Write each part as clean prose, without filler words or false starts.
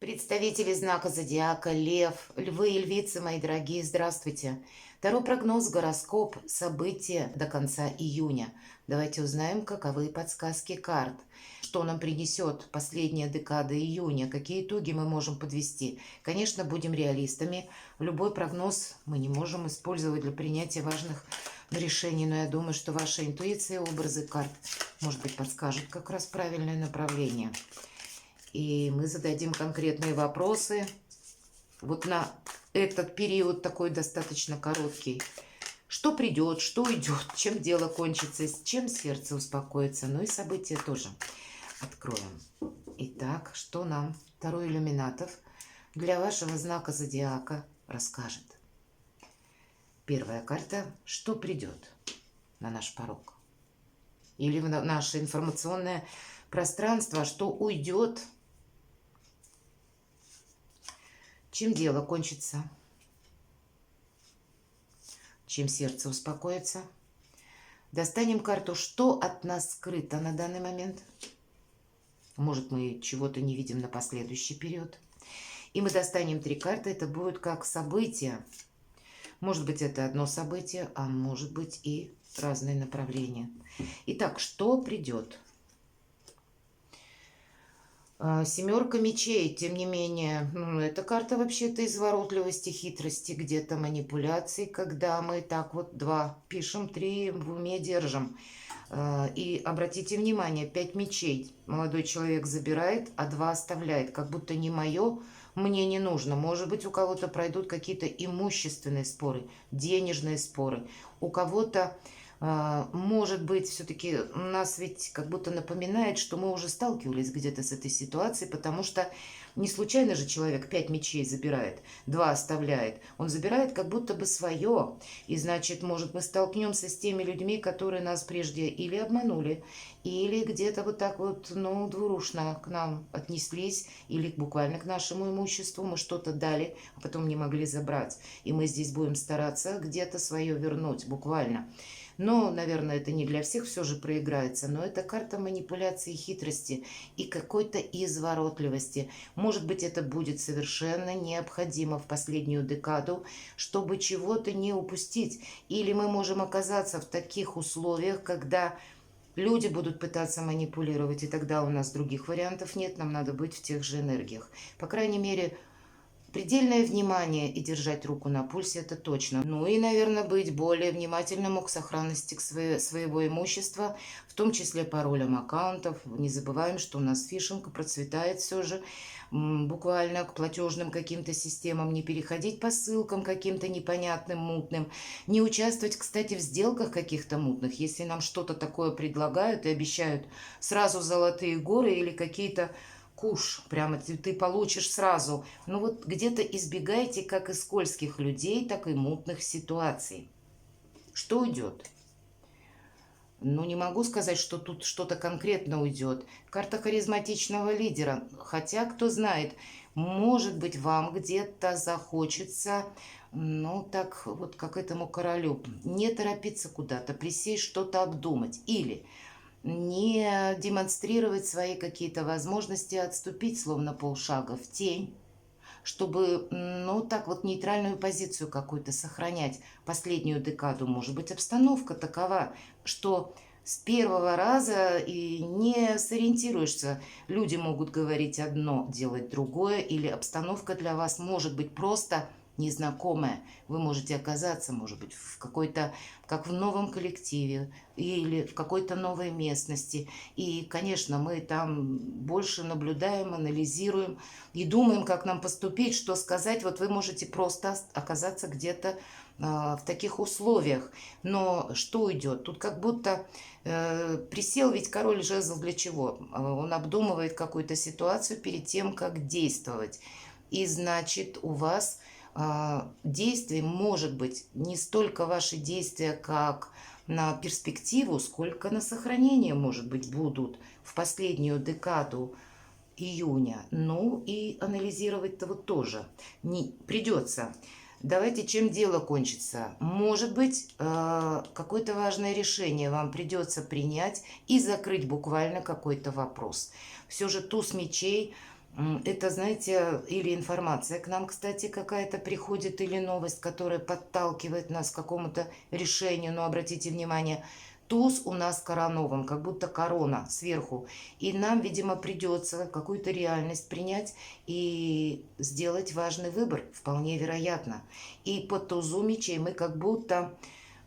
Представители знака зодиака Лев, Львы и Львицы, мои дорогие, здравствуйте. Таро прогноз, гороскоп, события до конца июня. Давайте узнаем, каковы подсказки карт. Что нам принесет последняя декада июня, какие итоги мы можем подвести. Конечно, будем реалистами. Любой прогноз мы не можем использовать для принятия важных решений, но я думаю, что ваша интуиция и образы карт, может быть, подскажут как раз правильное направление. И мы зададим конкретные вопросы. Вот на этот период такой достаточно короткий. Что придет, что уйдет, чем дело кончится, с чем сердце успокоится. Ну и события тоже откроем. Итак, что нам Таро иллюминатов для вашего знака зодиака расскажет? Первая карта. Что придет на наш порог? Или в наше информационное пространство, что уйдет? Чем дело кончится? Чем сердце успокоится? Достанем карту, что от нас скрыто на данный момент. Может, мы чего-то не видим на последующий период. И мы достанем 3 карты. Это будет как события. Может быть, это одно событие, а может быть и разные направления. Итак, что придет? Семерка мечей, тем не менее, эта карта вообще-то изворотливости, хитрости, где-то манипуляций, когда мы так вот 2 пишем, 3 в уме держим. И обратите внимание, 5 мечей молодой человек забирает, а 2 оставляет, как будто не мое, мне не нужно. Может быть, у кого-то пройдут какие-то имущественные споры, денежные споры, у кого-то... Может быть, все-таки нас ведь как будто напоминает, что мы уже сталкивались где-то с этой ситуацией, потому что не случайно же человек 5 мечей забирает, 2 оставляет. Он забирает как будто бы свое. И значит, может, мы столкнемся с теми людьми, которые нас прежде или обманули, или где-то вот так вот, двурушно к нам отнеслись, или буквально к нашему имуществу мы что-то дали, а потом не могли забрать. И мы здесь будем стараться где-то свое вернуть, буквально. Но, наверное, это не для всех все же проиграется. Но это карта манипуляции, хитрости и какой-то изворотливости. Может быть, это будет совершенно необходимо в последнюю декаду, чтобы чего-то не упустить. Или мы можем оказаться в таких условиях, когда люди будут пытаться манипулировать, и тогда у нас других вариантов нет, нам надо быть в тех же энергиях. По крайней мере, предельное внимание и держать руку на пульсе, это точно. Ну и, наверное, быть более внимательным к сохранности своего имущества, в том числе паролям аккаунтов. Не забываем, что у нас фишинг процветает все же. Буквально к платежным каким-то системам не переходить по ссылкам каким-то непонятным, мутным. Не участвовать, кстати, в сделках каких-то мутных. Если нам что-то такое предлагают и обещают сразу золотые горы или какие-то куш, прямо ты получишь сразу. Ну вот где-то избегайте как и скользких людей, так и мутных ситуаций. Что уйдет? Ну, не могу сказать, что тут что-то конкретно уйдет. Карта харизматичного лидера. Хотя, кто знает, может быть, вам где-то захочется, так вот, как этому королю, не торопиться куда-то, присесть, что-то обдумать. Или не демонстрировать свои какие-то возможности, отступить словно полшага в тень, чтобы, так вот нейтральную позицию какую-то сохранять последнюю декаду. Может быть, обстановка такова, что с первого раза и не сориентируешься. Люди могут говорить одно, делать другое, или обстановка для вас может быть просто незнакомая. Вы можете оказаться, может быть, в какой-то, как в новом коллективе или в какой-то новой местности. И, конечно, мы там больше наблюдаем, анализируем и думаем, как нам поступить, что сказать. Вот вы можете просто оказаться где-то в таких условиях. Но что уйдет? Тут как будто присел ведь король жезл для чего? Он обдумывает какую-то ситуацию перед тем, как действовать. И значит, у вас действий может быть не столько ваши действия, как на перспективу, сколько на сохранение, может быть, будут в последнюю декаду июня. Ну и анализировать-то вот тоже не придется. Давайте, чем дело кончится. Может быть, какое-то важное решение вам придется принять и закрыть буквально какой-то вопрос. Все же туз мечей Это, знаете, или информация к нам, кстати, какая-то приходит, или новость, которая подталкивает нас к какому-то решению. Но обратите внимание, туз у нас коронован, как будто корона сверху. И нам, видимо, придется какую-то реальность принять и сделать важный выбор, вполне вероятно. И по тузу мечей мы как будто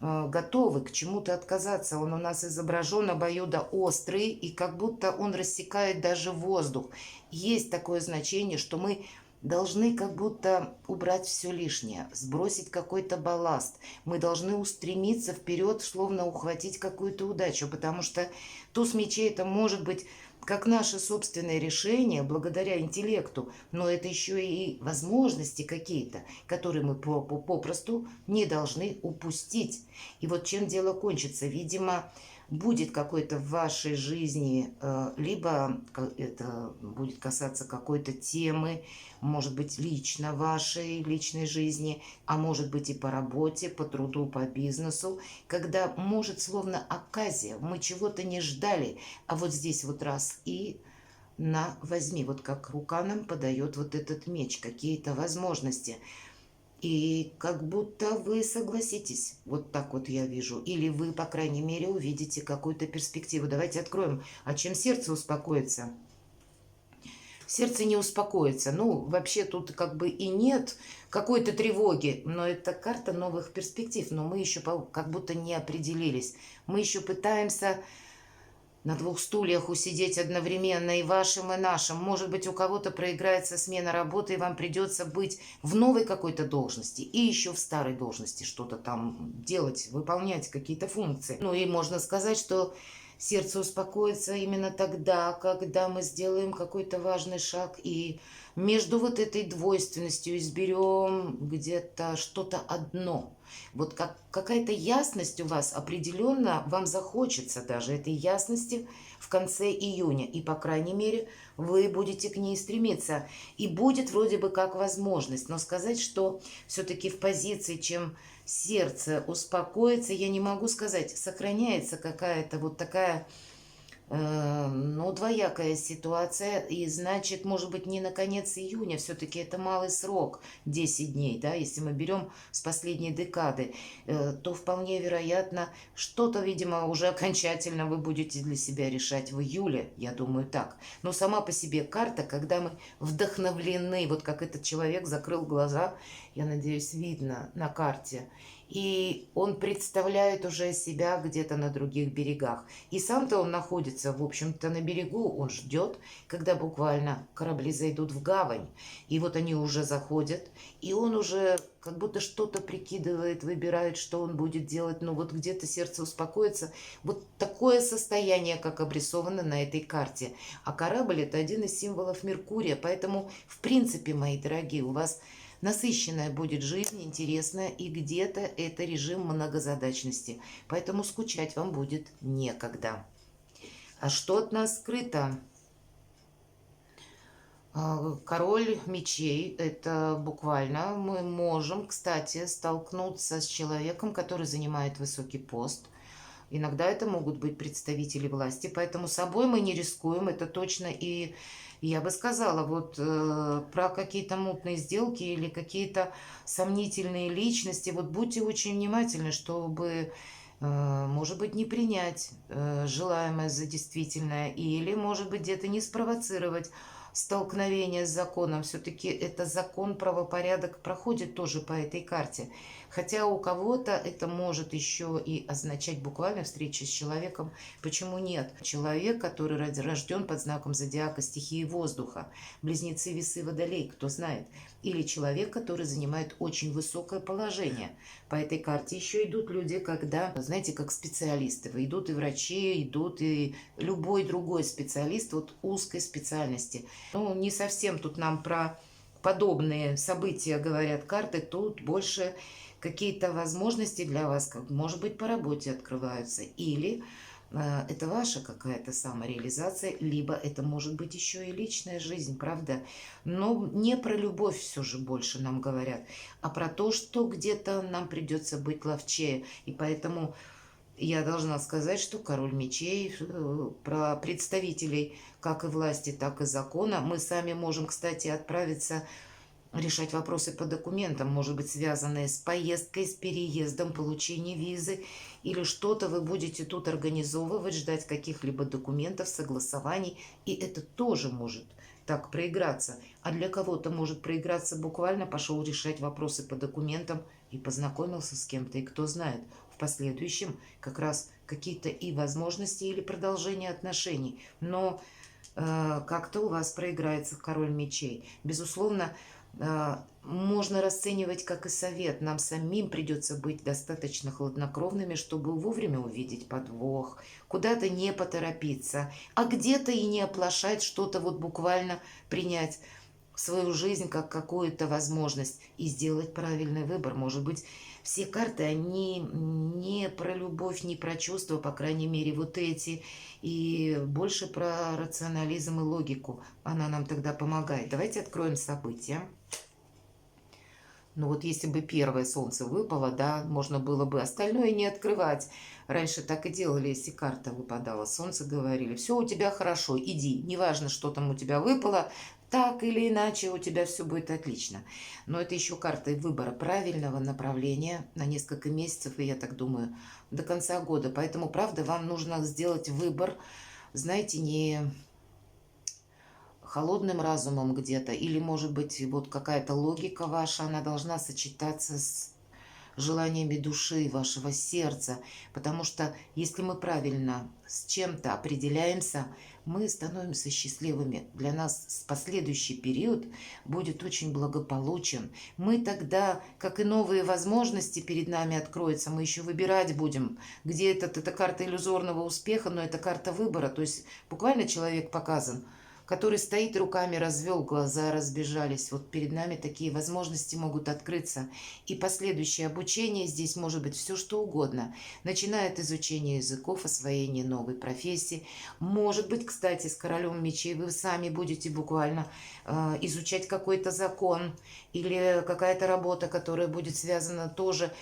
готовы к чему-то отказаться. Он у нас изображен обоюдоострый, и как будто он рассекает даже воздух. Есть такое значение, что мы должны как будто убрать все лишнее, сбросить какой-то балласт. Мы должны устремиться вперед, словно ухватить какую-то удачу, потому что туз мечей это может быть как наше собственное решение благодаря интеллекту, но это еще и возможности какие-то, которые мы попросту не должны упустить. И вот чем дело кончится, видимо, будет какой-то в вашей жизни, либо это будет касаться какой-то темы, может быть, лично вашей личной жизни, а может быть и по работе, по труду, по бизнесу, когда может словно оказия, мы чего-то не ждали, а вот здесь вот раз и на возьми, вот как рука нам подает вот этот меч, какие-то возможности. И как будто вы согласитесь, вот так вот я вижу, или вы, по крайней мере, увидите какую-то перспективу. Давайте откроем, а чем сердце успокоится? Сердце не успокоится. Ну, вообще тут как бы и нет какой-то тревоги, но это карта новых перспектив, но мы еще как будто не определились. Мы еще пытаемся на двух стульях усидеть одновременно, и вашим, и нашим. Может быть, у кого-то проиграется смена работы, и вам придется быть в новой какой-то должности, и еще в старой должности что-то там делать, выполнять какие-то функции. Ну и можно сказать, что сердце успокоится именно тогда, когда мы сделаем какой-то важный шаг и между вот этой двойственностью изберем где-то что-то одно. Вот как какая-то ясность у вас определенно, вам захочется даже этой ясности в конце июня. И, по крайней мере, вы будете к ней стремиться. И будет вроде бы как возможность. Но сказать, что все-таки в позиции, чем сердце успокоится, я не могу сказать. Сохраняется какая-то вот такая ну, двоякая ситуация, и значит, может быть, не на конец июня, все-таки это малый срок, 10 дней, да, если мы берем с последней декады, то вполне вероятно, что-то, видимо, уже окончательно вы будете для себя решать в июле, я думаю, так. Но сама по себе карта, когда мы вдохновлены, вот как этот человек закрыл глаза, я надеюсь, видно на карте, и он представляет уже себя где-то на других берегах. И сам-то он находится, в общем-то, на берегу, он ждет, когда буквально корабли зайдут в гавань. И вот они уже заходят, и он уже как будто что-то прикидывает, выбирает, что он будет делать, но вот где-то сердце успокоится. Вот такое состояние, как обрисовано на этой карте. А корабль – это один из символов Меркурия, поэтому, в принципе, мои дорогие, у вас насыщенная будет жизнь, интересная, и где-то это режим многозадачности. Поэтому скучать вам будет некогда. А что от нас скрыто? Король мечей – это буквально мы можем, кстати, столкнуться с человеком, который занимает высокий пост. Иногда это могут быть представители власти, поэтому собой мы не рискуем, это точно. И я бы сказала, вот про какие-то мутные сделки или какие-то сомнительные личности, вот будьте очень внимательны, чтобы, может быть, не принять желаемое за действительное, или, может быть, где-то не спровоцировать столкновение с законом. Все-таки это закон, правопорядок проходит тоже по этой карте. Хотя у кого-то это может еще и означать буквально встречу с человеком. Почему нет? Человек, который рожден под знаком зодиака стихии воздуха, близнецы, весы, водолей, кто знает. Или человек, который занимает очень высокое положение. По этой карте еще идут люди, когда, знаете, как специалисты. Идут и врачи, идут и любой другой специалист вот узкой специальности. Ну, не совсем тут нам про подобные события говорят карты. Тут больше какие-то возможности для вас, как, может быть, по работе открываются. Или это ваша какая-то самореализация, либо это может быть еще и личная жизнь, правда? Но не про любовь все же больше нам говорят, а про то, что где-то нам придется быть ловчее. И поэтому Я должна сказать, что король мечей про представителей как и власти, так и закона. Мы сами можем, кстати, отправиться решать вопросы по документам, может быть, связанные с поездкой, с переездом, получением визы или что-то вы будете тут организовывать, ждать каких-либо документов, согласований, и это тоже может так проиграться. А для кого-то может проиграться буквально пошел решать вопросы по документам и познакомился с кем-то, и кто знает, в последующем как раз какие-то и возможности или продолжение отношений. Но как-то у вас проиграется король мечей. Безусловно, можно расценивать как и совет. Нам самим придется быть достаточно хладнокровными, чтобы вовремя увидеть подвох, куда-то не поторопиться, а где-то и не оплошать, что-то вот буквально принять в свою жизнь как какую-то возможность и сделать правильный выбор. Может быть, все карты, они не про любовь, не про чувства, по крайней мере, вот эти, и больше про рационализм и логику. Она нам тогда помогает. Давайте откроем события. Ну вот если бы первое солнце выпало, да, можно было бы остальное не открывать. Раньше так и делали, если карта выпадала. Солнце говорили, все у тебя хорошо, иди. Неважно, что там у тебя выпало, так или иначе у тебя все будет отлично. Но это еще карта выбора правильного направления на несколько месяцев, и я так думаю, до конца года. Поэтому, правда, вам нужно сделать выбор, знаете, не холодным разумом где-то, или, может быть, вот какая-то логика ваша, она должна сочетаться с желаниями души, вашего сердца, потому что если мы правильно с чем-то определяемся, мы становимся счастливыми. Для нас последующий период будет очень благополучен. Мы тогда, как и новые возможности перед нами откроются, мы еще выбирать будем, где это карта иллюзорного успеха, но это карта выбора, то есть буквально человек показан, который стоит, руками развел, глаза разбежались. Вот перед нами такие возможности могут открыться. И последующее обучение здесь может быть все что угодно. Начиная от изучения языков, освоения новой профессии. Может быть, кстати, с королем мечей вы сами будете буквально изучать какой-то закон или какая-то работа, которая будет связана тоже,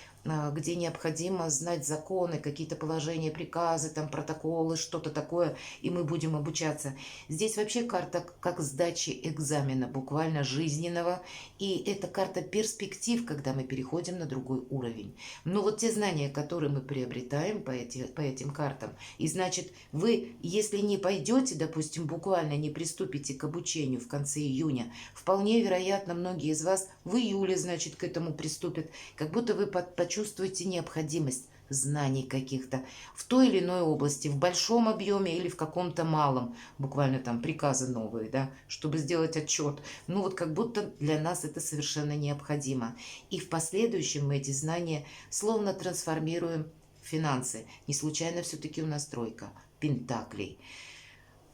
где необходимо знать законы, какие-то положения, приказы, там протоколы, что-то такое, и мы будем обучаться. Здесь вообще карта как сдачи экзамена, буквально жизненного, и это карта перспектив, когда мы переходим на другой уровень. Но вот те знания, которые мы приобретаем по этим картам, и значит, вы, если не пойдете, допустим, буквально не приступите к обучению в конце июня, вполне вероятно, многие из вас в июле, значит, к этому приступят, как будто вы почувствуете необходимость знаний каких-то в той или иной области, в большом объеме или в каком-то малом, буквально там приказы новые, да, чтобы сделать отчет. Ну вот как будто для нас это совершенно необходимо. И в последующем мы эти знания словно трансформируем в финансы. Не случайно все-таки у нас тройка пентаклей.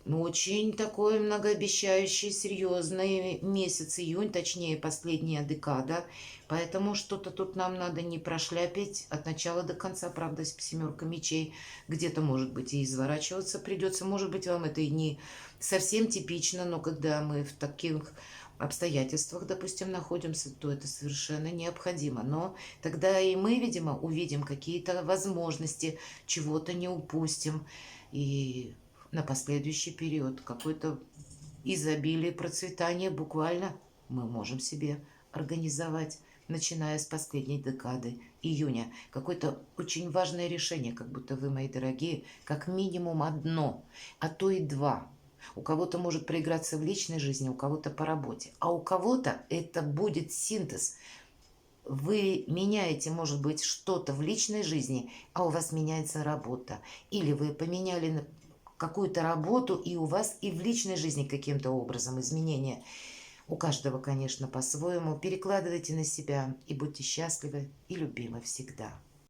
Ну, очень такой многообещающий, серьезный месяц июнь, точнее, последняя декада. Поэтому что-то тут нам надо не прошляпить от начала до конца, правда, семерка мечей. Где-то, может быть, и изворачиваться придется. Может быть, вам это и не совсем типично, но когда мы в таких обстоятельствах, допустим, находимся, то это совершенно необходимо. Но тогда и мы, видимо, увидим какие-то возможности, чего-то не упустим. И на последующий период какое-то изобилие, процветание буквально мы можем себе организовать, начиная с последней декады июня. Какое-то очень важное решение, как будто вы, мои дорогие, как минимум одно, а то и два. У кого-то может проиграться в личной жизни, у кого-то по работе, а у кого-то это будет синтез. Вы меняете, может быть, что-то в личной жизни, а у вас меняется работа. Или вы поменяли какую-то работу, и у вас и в личной жизни каким-то образом изменения. У каждого, конечно, по-своему. Перекладывайте на себя и будьте счастливы и любимы всегда.